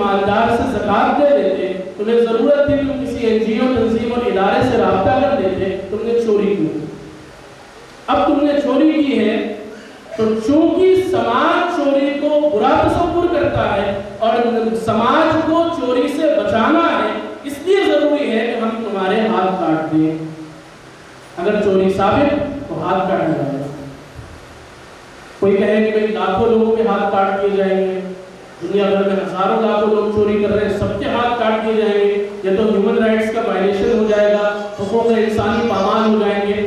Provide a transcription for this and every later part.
مالدار سے زکوٰۃ دے دیتے، تمہیں ضرورت تھی تم کسی NGO تنظیم اور ادارے سے رابطہ کر دیتے، تم نے چوری کی۔ اب تم نے چوری کی ہے تو چونکہ سماج چوری کو برا تصور کرتا ہے اور سماج کو چوری سے بچانا ہے، اس لیے ضروری ہے کہ ہم تمہارے ہاتھ کاٹ دیں۔ اگر چوری ثابت تو ہاتھ کاٹا جائے گا۔ کوئی کہے کہ بھئی لاکھوں لوگوں کے ہاتھ کاٹ دیے جائیں گے، دنیا بھر میں ہزاروں لاکھوں لوگ چوری کر رہے ہیں، سب کے ہاتھ کاٹ دیے جائیں گے، یہ تو ہیومن رائٹس کا وائلیشن ہو جائے گا، حقوق انسانی پامال ہو جائیں گے۔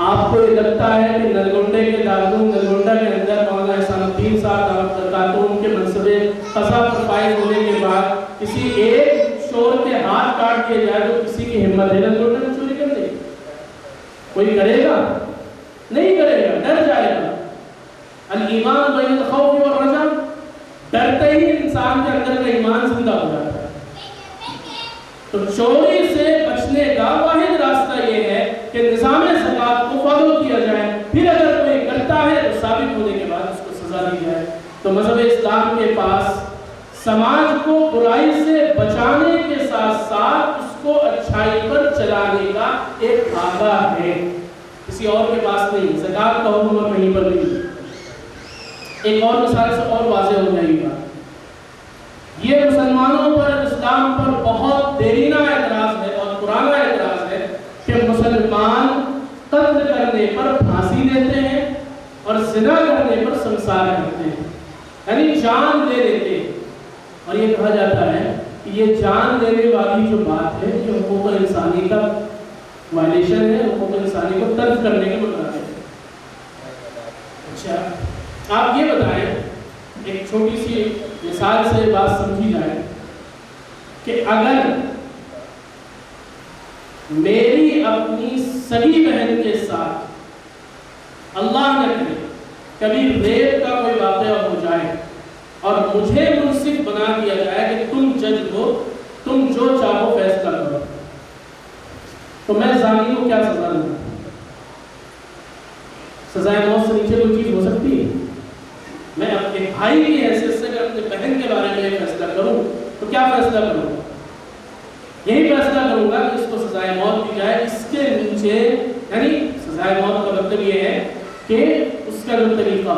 آپ کو یہ لگتا ہے کہ نلگنڈے کے دارالعلوم نلگنڈا کے اندر مولانا احسان الدین صاحب خاتون کے منصبِ قضا پر فائز ہونے کے بعد کسی ایک شور کے ہاتھ کاٹ دیے جائے تو کسی کی ہمت ہے نلگنڈا میں چوری کرنے؟ کوئی کرے گا؟ نہیں کرے گا، ڈر جائے گا۔ الایمان بین الخوف والرجاء، ڈرتے ہی انسان کے اندر کا ایمان زندہ ہو جاتا ہے۔ تو چوری سے بچنے کا واحد راستہ یہ ہے کہ نظام زکوٰۃ کو فالو کیا جائے، پھر اگر کوئی کرتا ہے تو ثابت ہونے کے بعد اس کو سزا دی جائے۔ تو مذہب اسلام کے پاس سماج کو برائی سے بچانے کے ساتھ ساتھ اس کو اچھائی پر چلانے کا ایک دھاگا ہے، کسی اور کے پاس نہیں۔ زکوٰۃ کا حکم اور کہیں پر نہیں۔ ایک اور مثال سے اور واضح ہو جائے گی بات۔ یہ مسلمانوں پر، اسلام پر بہت دیرینہ اعتراض ہے اور پرانا اعتراض ہے کہ مسلمان قتل کرنے پر پھانسی دیتے ہیں اور زنا کرنے پر سنسار کرتے ہیں، یعنی جان دے دیتے ہیں۔ اور یہ کہا جاتا ہے کہ یہ جان دینے والی جو بات ہے یہ حقوق انسانی کا وائلیشن ہے، حقوق انسانی کو تلف کرنے کے مطابق ہے۔ اچھا، آپ یہ بتائیں، ایک چھوٹی سی مثال سے بات سمجھی جائے کہ اگر میری اپنی سگی بہن کے ساتھ اللہ نہ کرے کبھی ریپ کا کوئی واقعہ ہو جائے اور مجھے منصف بنا دیا جائے کہ تم جج ہو، تم جو چاہو فیصلہ کرو، تو میں زانی کو کیا سزا دوں؟ سزائے موت سے نیچے کوئی چیز ہو سکتی ہے؟ میں اپنے بھائی کی حیثیت سے اگر اپنے بہن کے بارے میں فیصلہ کروں تو کیا فیصلہ کروں گا؟ یہی فیصلہ کروں گا کہ اس کو سزائے موت دی جائے۔ اس کے نیچے یعنی سزائے موت کا مطلب یہ ہے کہ اس کا جو طریقہ،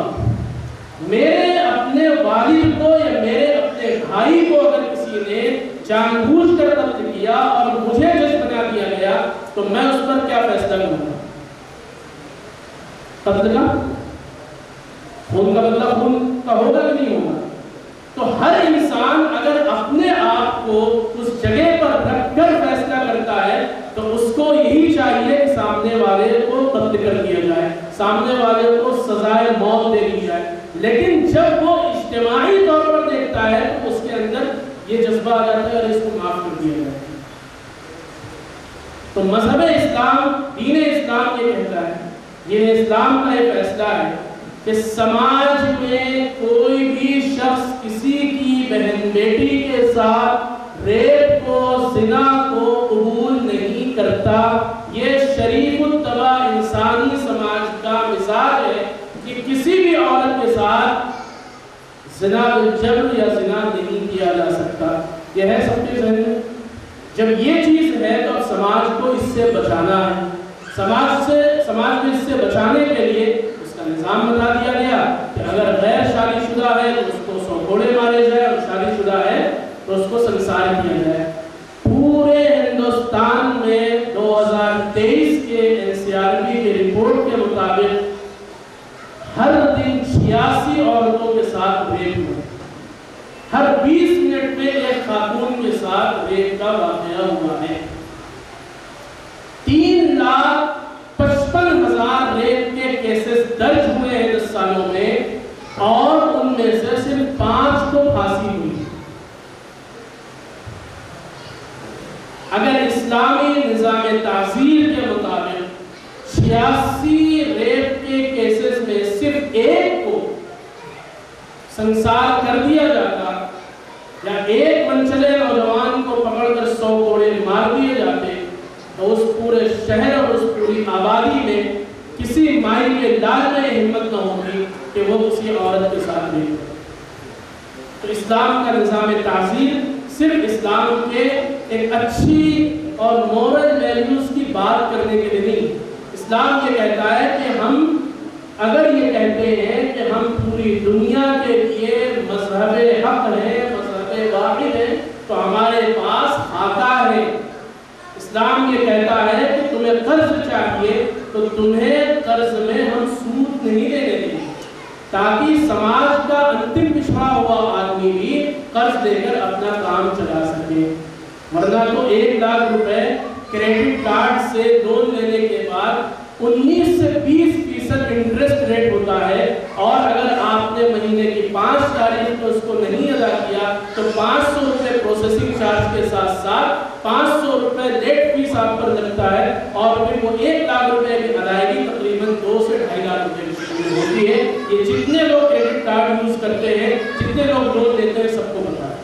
میرے اپنے والد کو یا میرے اپنے بھائی کو اگر کسی نے جان بوجھ کر قتل کیا اور مجھے جج بنا دیا گیا تو میں اس پر کیا فیصلہ کروں گا؟ قتل کا؟ خون کا بدلہ خون کا ہوگا کہ نہیں ہوگا؟ تو ہر انسان اگر اپنے آپ کو اس جگہ پر رکھ کر فیصلہ کرتا ہے تو اس کو یہی چاہیے کہ سامنے والے کو قتل کر دیا جائے، سامنے والے کو سزائے موت دے دی جائے۔ لیکن جب وہ اجتماعی طور پر دیکھتا ہے تو اس کے اندر یہ جذبہ آ جاتا ہے اور اس کو معاف کر دیا جائے۔ تو مذہب اسلام، دین اسلام یہ کہتا ہے، دین اسلام کا یہ فیصلہ ہے کہ سماج میں کوئی بھی شخص کسی کی بہن بیٹی کے ساتھ ریپ کو، زنا کو قبول نہیں کرتا۔ یہ شریف الطبع انسانی سماج کا مزاج ہے کہ کسی بھی عورت کے ساتھ زنا بالجبر یا زنا نہیں کیا جا سکتا۔ یہ ہے سب کے ذہن میں۔ جب یہ چیز ہے تو اب سماج کو اس سے بچانا ہے۔ سماج میں اس سے بچانے کے لیے اس کا نظام بتا دیا گیا کہ اگر غیر شادی شدہ ہے تو اس کو 100 کوڑے مارے جائے اور شادی شدہ ہے تو اس کو سنسار کیا جائے۔ پورے ہندوستان میں 2023 کے NCRB کی رپورٹ کے مطابق ہر دن 86 عورتوں کے ساتھ ریپ ہوا، ہر 20 منٹ میں ایک خاتون کے ساتھ ریپ کا واقعہ ہوا ہے۔ 3,55,000 ریپ کے کیسز درج ہوئے ہیں 10 سالوں میں اور ان میں سے صرف 5 کو پھانسی ہوئی۔ اگر اسلامی نظام تعزیر کے مطابق 86 ریپ کے کیسز میں صرف ایک کو سنسار کر دیا جاتا یا ایک منچلے نوجوان کو پکڑ کر 100 کوڑے مار دیے جاتے تو اس پورے شہر اور اس پوری آبادی میں کسی مائی کے لال میں ہمت نہ ہوگی کہ وہ کسی عورت کے ساتھ نہیں۔ تو اسلام کا نظام تعزیر صرف اسلام کے ایک اچھی اور مورل ویلیوز کی بات کرنے کے لیے نہیں. اسلام یہ کہتا ہے کہ ہم اگر یہ کہتے ہیں کہ ہم پوری دنیا کے لیے مذہب حق ہیں، مذہب واحد ہیں، تو ہمارے پاس خاکہ ہے. اسلام یہ کہتا ہے کہ تمہیں قرض چاہیے تو تمہیں قرض میں ہم سود نہیں دینے دیں گے، تاکہ سماج کا انتم پچھڑا ہوا آدمی بھی قرض دے کر اپنا کام چلا سکے. ورنہ تو 1 لاکھ روپے کریڈٹ کارڈ سے لون لینے کے بعد 19 سے 20% انٹرسٹ ریٹ ہوتا ہے، اور اگر آپ نے مہینے کی 5 تاریخ کو اس کو نہیں ادا کیا تو 500 روپے پروسیسنگ چارج کے ساتھ ساتھ 500 روپے لیٹ فیس آپ پر لگتا ہے، اور پھر وہ 1 لاکھ روپے کی ادائیگی تقریباً 2 سے 2.5 لاکھ روپے کی شروع ہوتی ہے. یہ جتنے لوگ کریڈٹ کارڈ یوز کرتے ہیں، جتنے لوگ لون لیتے ہیں، سب کو پتا ہے.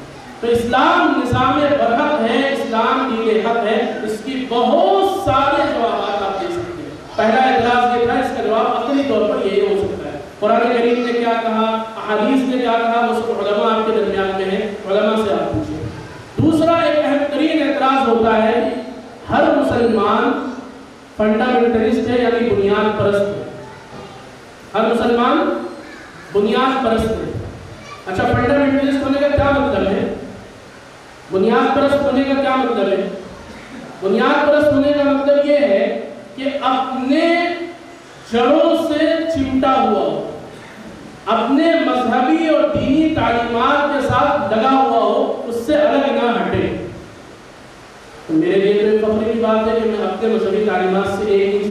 تو اسلام نظام برحق ہے، اسلام دین حق ہے. اس کی بہت سارے جوابات آپ دے سکتے ہیں. پہلا اعتراض یہ تھا، اس کا جواب عقلی طور پر یہی ہو سکتا ہے. قرآن کریم نے کیا کہا، احادیث نے کیا کہا، وہ سب علماء آپ کے درمیان میں ہیں، علماء سے آپ پوچھیں. دوسرا ایک اہم ترین اعتراض ہوتا ہے کہ ہر مسلمان فنڈامنٹلسٹ ہے، یعنی بنیاد پرست ہے. ہر مسلمان بنیاد پرست ہے. اچھا، فنڈامنٹلسٹ ہونے کا کیا مطلب ہے؟ بنیاد پرست ہونے کا کیا مطلب ہے؟ بنیاد پرست ہونے کا مطلب یہ ہے کہ اپنے جڑوں سے چمٹا ہوا ہو، اپنے مذہبی اور دینی تعلیمات کے ساتھ لگا ہوا ہو، اس سے الگ نہ ہٹے. تو میرے لیے تو فخر کی بات ہے کہ میں اپنے مذہبی تعلیمات سے ایک